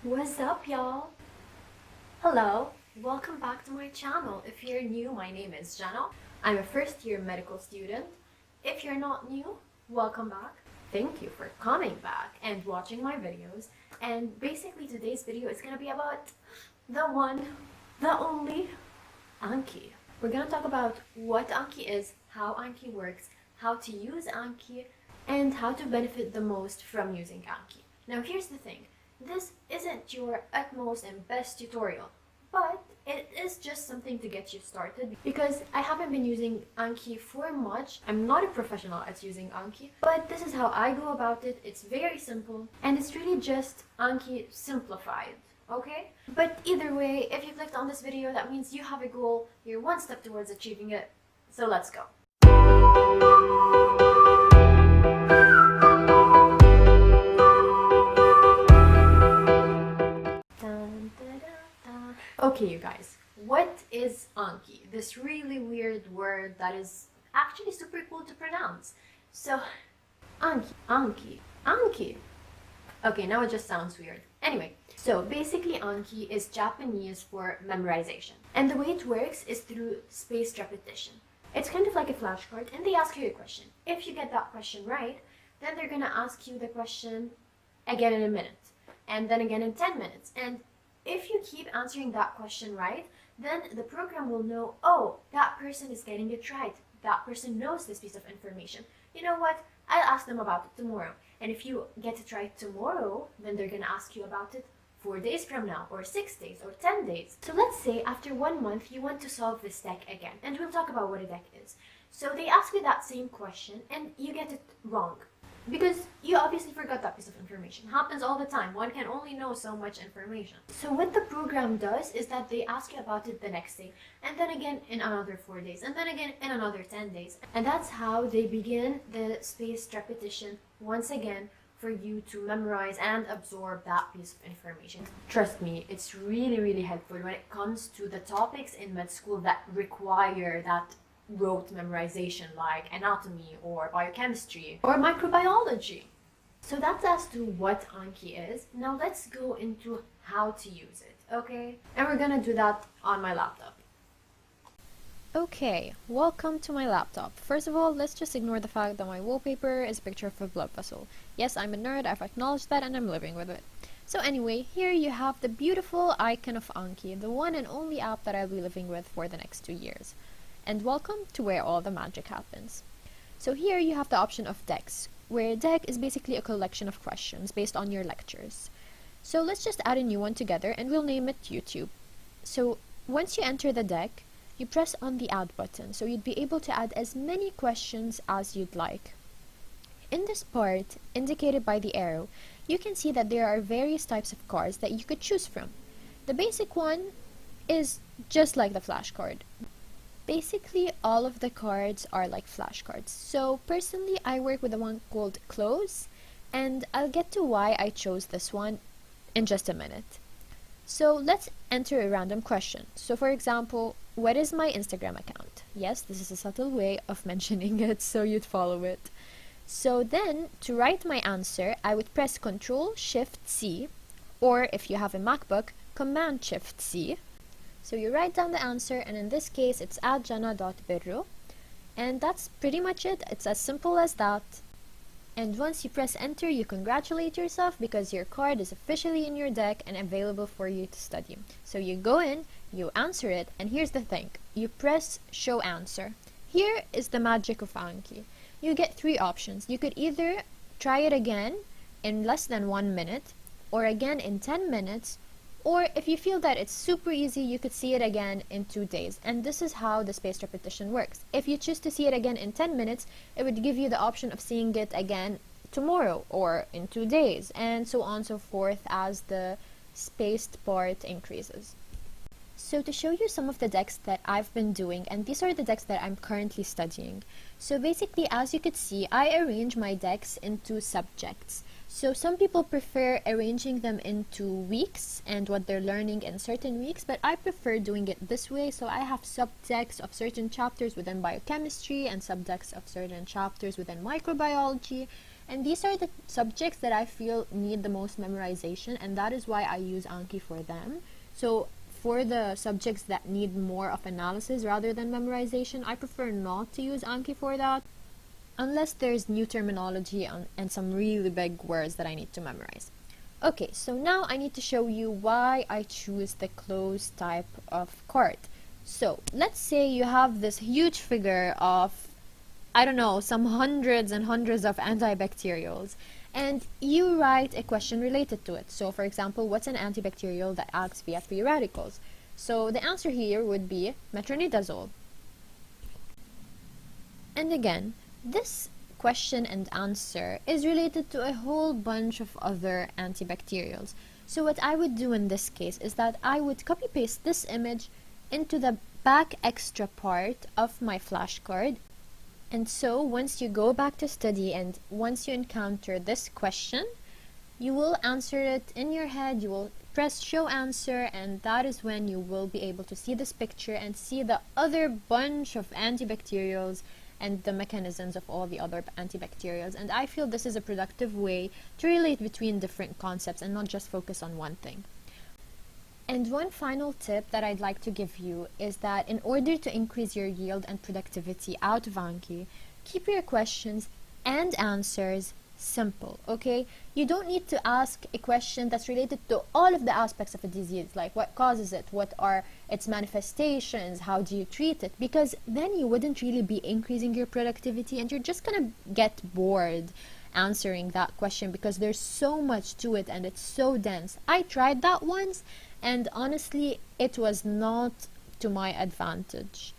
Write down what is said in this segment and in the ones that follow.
What's up, y'all? Hello, welcome back to my channel. If you're new, my name is Jenna. I'm a first year medical student. If you're not new, welcome back. Thank you for coming back and watching my videos. And basically today's video is gonna be about the one, the only, Anki. We're gonna talk about what Anki is, how Anki works, how to use Anki, and how to benefit the most from using Anki. Now here's the thing, this isn't your utmost and best tutorial, but it is just something to get you started because I haven't been using Anki for much. I'm not a professional at using Anki, but this is how I go about it. It's very simple and it's really just Anki simplified. Okay? But either way, if you clicked on this video, that means you have a goal, you're one step towards achieving it. So let's go. Dun, da, da, da. Okay, you guys, what is Anki? This really weird word that is actually super cool to pronounce. So, Anki. Okay, now it just sounds weird. Anyway, so basically Anki is Japanese for memorization. And the way it works is through spaced repetition. It's kind of like a flashcard and they ask you a question. If you get that question right, then they're gonna ask you the question again in a minute and then again in 10 minutes. And if you keep answering that question right, then the program will know, oh, that person is getting it right. That person knows this piece of information. You know what? I'll ask them about it tomorrow. And if you get it right tomorrow, then they're gonna ask you about it 4 days from now, or 6 days, or 10 days. So let's say after 1 month you want to solve this deck again, and we'll talk about what a deck is. So they ask you that same question and you get it wrong. Because you obviously forgot that piece of information. Happens all the time. One can only know so much information. So what the program does is that they ask you about it the next day, and then again in another 4 days, and then again in another 10 days. And that's how they begin the spaced repetition once again for you to memorize and absorb that piece of information. Trust me, it's really helpful when it comes to the topics in med school that require that rote memorization, like anatomy or biochemistry or microbiology. So that's as to what Anki is. Now let's go into how to use it, okay? And we're gonna do that on my laptop. Okay, welcome to my laptop. First of all, let's just ignore the fact that my wallpaper is a picture of a blood vessel. Yes, I'm a nerd, I've acknowledged that, and I'm living with it. So anyway, here you have the beautiful icon of Anki, the one and only app that I'll be living with for the next 2 years. And welcome to where all the magic happens. So here you have the option of decks, where a deck is basically a collection of questions based on your lectures. So let's just add a new one together and we'll name it YouTube. So once you enter the deck, you press on the add button, so you'd be able to add as many questions as you'd like. In this part, indicated by the arrow, you can see that there are various types of cards that you could choose from. The basic one is just like the flashcard. Basically, all of the cards are like flashcards. So personally, I work with the one called Close, and I'll get to why I chose this one in just a minute. So let's enter a random question. So for example, what is my Instagram account? Yes, this is a subtle way of mentioning it so you'd follow it. So then, to write my answer, I would press Ctrl-Shift-C, or if you have a MacBook, Command-Shift-C. So you write down the answer, and in this case, it's @jana.birru. And that's pretty much it. It's as simple as that. And once you press enter, you congratulate yourself because your card is officially in your deck and available for you to study. So you go in, you answer it, and here's the thing. You press show answer. Here is the magic of Anki. You get 3 options. You could either try it again in less than 1 minute, or again in 10 minutes, or if you feel that it's super easy, you could see it again in 2 days. And this is how the spaced repetition works. If you choose to see it again in 10 minutes, it would give you the option of seeing it again tomorrow or in 2 days, and so on and so forth as the spaced part increases. So to show you some of the decks that I've been doing, and these are the decks that I'm currently studying. So basically, as you could see, I arrange my decks into subjects. So some people prefer arranging them into weeks and what they're learning in certain weeks, but I prefer doing it this way. So I have subjects of certain chapters within biochemistry and subjects of certain chapters within microbiology. And these are the subjects that I feel need the most memorization, and that is why I use Anki for them. So for the subjects that need more of analysis rather than memorization, I prefer not to use Anki for that, unless there's new terminology and some really big words that I need to memorize. Okay, so now I need to show you why I choose the closed type of card. So let's say you have this huge figure of, I don't know, some hundreds and hundreds of antibacterials, and you write a question related to it. So for example, what's an antibacterial that acts via free radicals? So the answer here would be metronidazole. And again, this question and answer is related to a whole bunch of other antibacterials. So what I would do in this case is that I would copy paste this image into the back extra part of my flashcard. And so once you go back to study and once you encounter this question, you will answer it in your head, you will press show answer, and that is when you will be able to see this picture and see the other bunch of antibacterials and the mechanisms of all the other antibacterials. And I feel this is a productive way to relate between different concepts and not just focus on one thing. And one final tip that I'd like to give you is that in order to increase your yield and productivity out of Anki, keep your questions and answers simple, okay? You don't need to ask a question that's related to all of the aspects of a disease, like what causes it, what are its manifestations, how do you treat it, because then you wouldn't really be increasing your productivity and you're just gonna get bored answering that question because there's so much to it and it's so dense. I tried that once and honestly it was not to my advantage.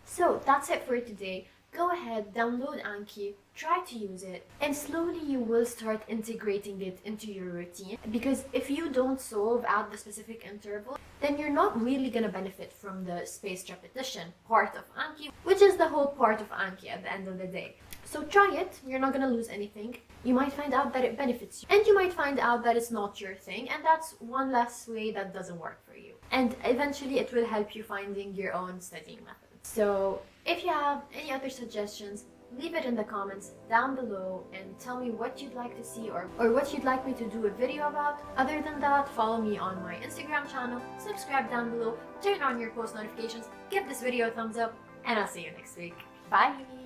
So that's it for today. Go ahead, download Anki, try to use it, and slowly you will start integrating it into your routine. Because if you don't solve at the specific interval, then you're not really gonna benefit from the spaced repetition part of Anki, which is the whole part of Anki at the end of the day. So try it, you're not gonna lose anything. You might find out that it benefits you, and you might find out that it's not your thing, and that's one less way that doesn't work for you. And eventually it will help you finding your own studying method. So if you have any other suggestions, leave it in the comments down below and tell me what you'd like to see or what you'd like me to do a video about. Other than that, follow me on my Instagram channel, subscribe down below, turn on your post notifications, give this video a thumbs up, and I'll see you next week. Bye!